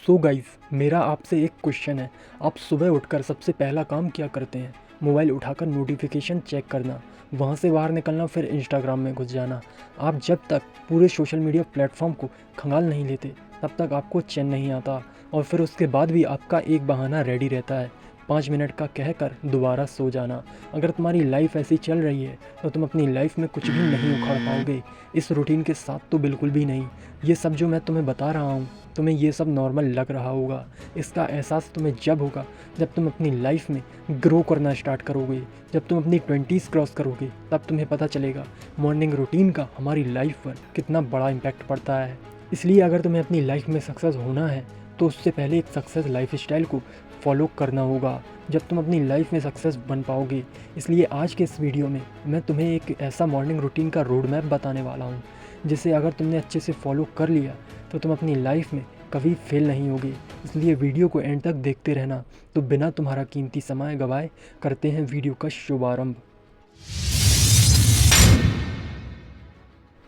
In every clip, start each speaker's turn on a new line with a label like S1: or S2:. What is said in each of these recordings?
S1: So guys, मेरा आपसे एक क्वेश्चन है। आप सुबह उठकर सबसे पहला काम क्या करते हैं? मोबाइल उठाकर नोटिफिकेशन चेक करना, वहाँ से बाहर निकलना, फिर इंस्टाग्राम में घुस जाना। आप जब तक पूरे सोशल मीडिया प्लेटफॉर्म को खंगाल नहीं लेते तब तक आपको चैन नहीं आता, और फिर उसके बाद भी आपका एक बहाना रेडी रहता है, 5 मिनट का कहकर दोबारा सो जाना। अगर तुम्हारी लाइफ ऐसी चल रही है तो तुम अपनी लाइफ में कुछ भी नहीं उखाड़ पाओगे, इस रूटीन के साथ तो बिल्कुल भी नहीं। ये सब जो मैं तुम्हें बता रहा हूँ, तुम्हें ये सब नॉर्मल लग रहा होगा। इसका एहसास तुम्हें जब होगा जब तुम अपनी लाइफ में ग्रो करना स्टार्ट करोगे, जब तुम अपनी 20s क्रॉस करोगे, तब तुम्हें पता चलेगा मॉर्निंग रूटीन का हमारी लाइफ पर कितना बड़ा इम्पैक्ट पड़ता है। इसलिए अगर तुम्हें अपनी लाइफ में सक्सेस होना है तो उससे पहले एक सक्सेस लाइफ स्टाइल को फॉलो करना होगा, जब तुम अपनी लाइफ में सक्सेस बन पाओगे। इसलिए आज के इस वीडियो में मैं तुम्हें एक ऐसा मॉर्निंग रूटीन का रोड मैप बताने वाला हूँ जिसे अगर तुमने अच्छे से फॉलो कर लिया तो तुम अपनी लाइफ में कभी फेल नहीं होगे। इसलिए वीडियो को एंड तक देखते रहना। तो बिना तुम्हारा कीमती समय गवाए करते हैं वीडियो का शुभारंभ।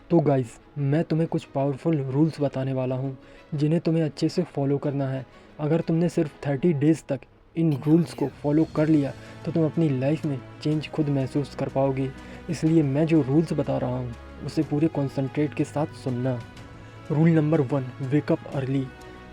S1: तो गाइस, मैं तुम्हें कुछ पावरफुल रूल्स बताने वाला हूँ जिन्हें तुम्हें अच्छे से फॉलो करना है। अगर तुमने सिर्फ 30 डेज़ तक इन रूल्स को फॉलो कर लिया तो तुम अपनी लाइफ में चेंज खुद महसूस कर पाओगे। इसलिए मैं जो रूल्स बता रहा हूँ उसे पूरे कॉन्सेंट्रेट के साथ सुनना। Rule number 1, wake up early.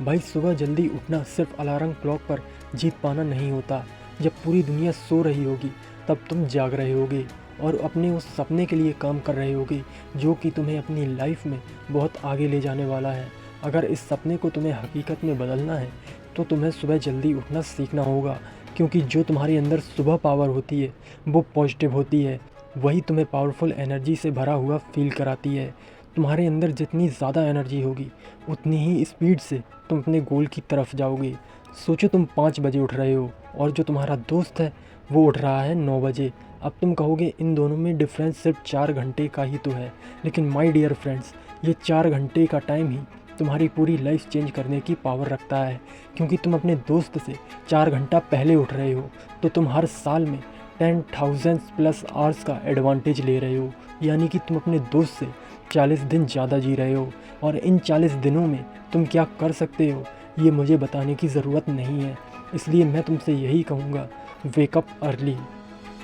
S1: भाई, सुबह जल्दी उठना सिर्फ अलार्म क्लॉक पर जीत पाना नहीं होता। जब पूरी दुनिया सो रही होगी तब तुम जाग रहे होगे और अपने उस सपने के लिए काम कर रहे होगे जो कि तुम्हें अपनी लाइफ में बहुत आगे ले जाने वाला है। अगर इस सपने को तुम्हें हकीकत में बदलना है तो तुम्हें सुबह जल्दी उठना सीखना होगा, क्योंकि जो तुम्हारे अंदर सुबह पावर होती है वो पॉजिटिव होती है, वही तुम्हें पावरफुल एनर्जी से भरा हुआ फील कराती है। तुम्हारे अंदर जितनी ज़्यादा एनर्जी होगी उतनी ही स्पीड से तुम अपने गोल की तरफ जाओगे। सोचो, तुम 5 बजे उठ रहे हो और जो तुम्हारा दोस्त है वो उठ रहा है 9 बजे। अब तुम कहोगे इन दोनों में डिफरेंस सिर्फ 4 घंटे का ही तो है, लेकिन माय डियर फ्रेंड्स, ये 4 घंटे का टाइम ही तुम्हारी पूरी लाइफ चेंज करने की पावर रखता है। क्योंकि तुम अपने दोस्त से 4 घंटा पहले उठ रहे हो तो तुम हर साल में 10,000 प्लस आवर्स का एडवांटेज ले रहे हो, यानी कि तुम अपने दोस्त से 40 दिन ज़्यादा जी रहे हो। और इन 40 दिनों में तुम क्या कर सकते हो ये मुझे बताने की ज़रूरत नहीं है, इसलिए मैं तुमसे यही कहूँगा, wake up early.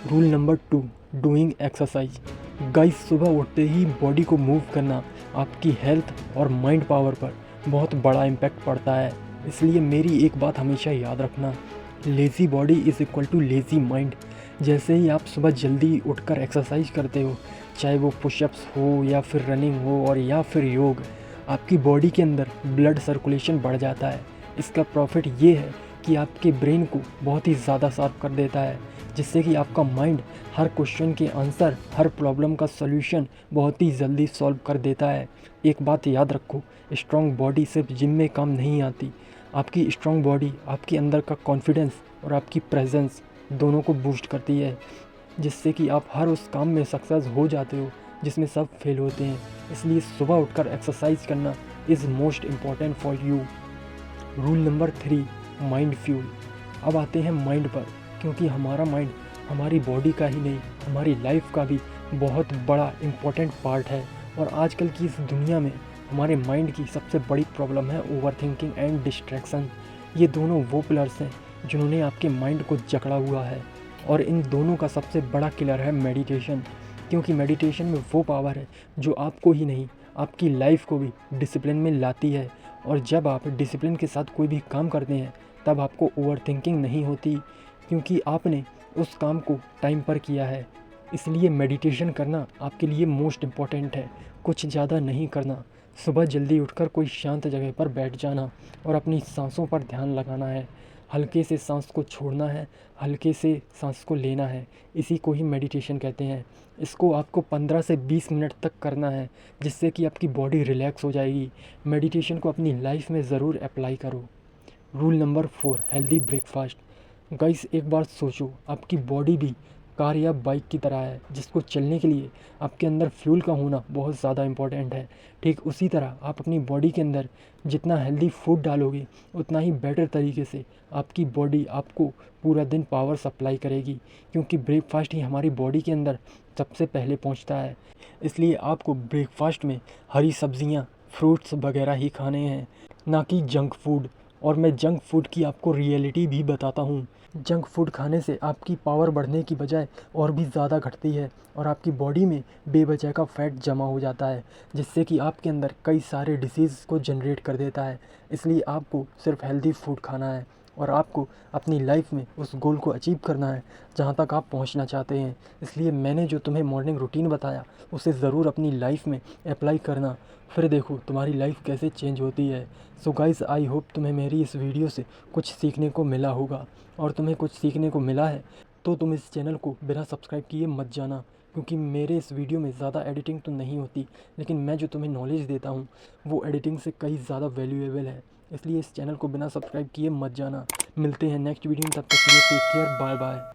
S1: Rule number 2, doing exercise. Guys, सुबह उठते ही बॉडी को मूव करना आपकी हेल्थ और माइंड पावर पर बहुत बड़ा इम्पैक्ट पड़ता है। इसलिए मेरी एक बात हमेशा याद रखना, lazy body is equal to lazy mind. जैसे ही आप सुबह जल्दी उठकर एक्सरसाइज करते हो, चाहे वो पुशअप्स हो या फिर रनिंग हो और या फिर योग, आपकी बॉडी के अंदर ब्लड सर्कुलेशन बढ़ जाता है। इसका प्रॉफिट ये है कि आपके ब्रेन को बहुत ही ज़्यादा शार्प कर देता है, जिससे कि आपका माइंड हर क्वेश्चन के आंसर, हर प्रॉब्लम का सॉल्यूशन बहुत ही जल्दी सॉल्व कर देता है। एक बात याद रखो, स्ट्रॉन्ग बॉडी सिर्फ जिम में काम नहीं आती। आपकी स्ट्रॉन्ग बॉडी आपके अंदर का कॉन्फिडेंस और आपकी प्रेजेंस दोनों को बूस्ट करती है, जिससे कि आप हर उस काम में सक्सेस हो जाते हो जिसमें सब फेल होते हैं। इसलिए सुबह उठकर एक्सरसाइज करना is most important for you. Rule number 3, mind fuel. अब आते हैं माइंड पर, क्योंकि हमारा माइंड हमारी बॉडी का ही नहीं, हमारी लाइफ का भी बहुत बड़ा इम्पॉर्टेंट पार्ट है। और आजकल की इस दुनिया में हमारे माइंड की सबसे बड़ी प्रॉब्लम है ओवर थिंकिंग एंड डिस्ट्रैक्शन। ये दोनों वो पिलर्स हैं जिन्होंने आपके माइंड को जकड़ा हुआ है, और इन दोनों का सबसे बड़ा किलर है मेडिटेशन। क्योंकि मेडिटेशन में वो पावर है जो आपको ही नहीं, आपकी लाइफ को भी डिसिप्लिन में लाती है। और जब आप डिसिप्लिन के साथ कोई भी काम करते हैं तब आपको ओवर थिंकिंग नहीं होती, क्योंकि आपने उस काम को टाइम पर किया है। इसलिए मेडिटेशन करना आपके लिए मोस्ट इम्पॉर्टेंट है, कुछ ज़्यादा नहीं करना। सुबह जल्दी उठकर कोई शांत जगह पर बैठ जाना और अपनी सांसों पर ध्यान लगाना है। हल्के से सांस को छोड़ना है, हल्के से सांस को लेना है, इसी को ही मेडिटेशन कहते हैं। इसको आपको 15 से 20 मिनट तक करना है, जिससे कि आपकी बॉडी रिलैक्स हो जाएगी। मेडिटेशन को अपनी लाइफ में ज़रूर अप्लाई करो। Rule number 4, healthy breakfast. Guys, एक बार सोचो, आपकी बॉडी भी कार या बाइक की तरह है, जिसको चलने के लिए आपके अंदर फ्यूल का होना बहुत ज़्यादा इम्पॉर्टेंट है। ठीक उसी तरह आप अपनी बॉडी के अंदर जितना हेल्दी फूड डालोगे उतना ही बेटर तरीके से आपकी बॉडी आपको पूरा दिन पावर सप्लाई करेगी, क्योंकि ब्रेकफास्ट ही हमारी बॉडी के अंदर सबसे पहले पहुंचता है। इसलिए आपको ब्रेकफास्ट में हरी सब्जियां, फ्रूट्स वगैरह ही खाने हैं, ना कि जंक फूड। और मैं जंक फूड की आपको रियलिटी भी बताता हूँ। जंक फूड खाने से आपकी पावर बढ़ने की बजाय और भी ज़्यादा घटती है और आपकी बॉडी में बेवजह का फैट जमा हो जाता है, जिससे कि आपके अंदर कई सारे डिसीज़ को जनरेट कर देता है। इसलिए आपको सिर्फ हेल्दी फूड खाना है और आपको अपनी लाइफ में उस गोल को अचीव करना है जहाँ तक आप पहुँचना चाहते हैं। इसलिए मैंने जो तुम्हें मॉर्निंग रूटीन बताया उसे ज़रूर अपनी लाइफ में अप्लाई करना, फिर देखो तुम्हारी लाइफ कैसे चेंज होती है। सो गाइस, आई होप तुम्हें मेरी इस वीडियो से कुछ सीखने को मिला होगा, और तुम्हें कुछ सीखने को मिला है तो तुम इस चैनल को बिना सब्सक्राइब किए मत जाना, क्योंकि मेरे इस वीडियो में ज़्यादा एडिटिंग तो नहीं होती, लेकिन मैं जो तुम्हें नॉलेज देता हूँ वो एडिटिंग से कहीं ज़्यादा वैल्यूएबल है। इसलिए इस चैनल को बिना सब्सक्राइब किए मत जाना। मिलते हैं नेक्स्ट वीडियो में, तब तक के लिए टेक केयर, बाय बाय।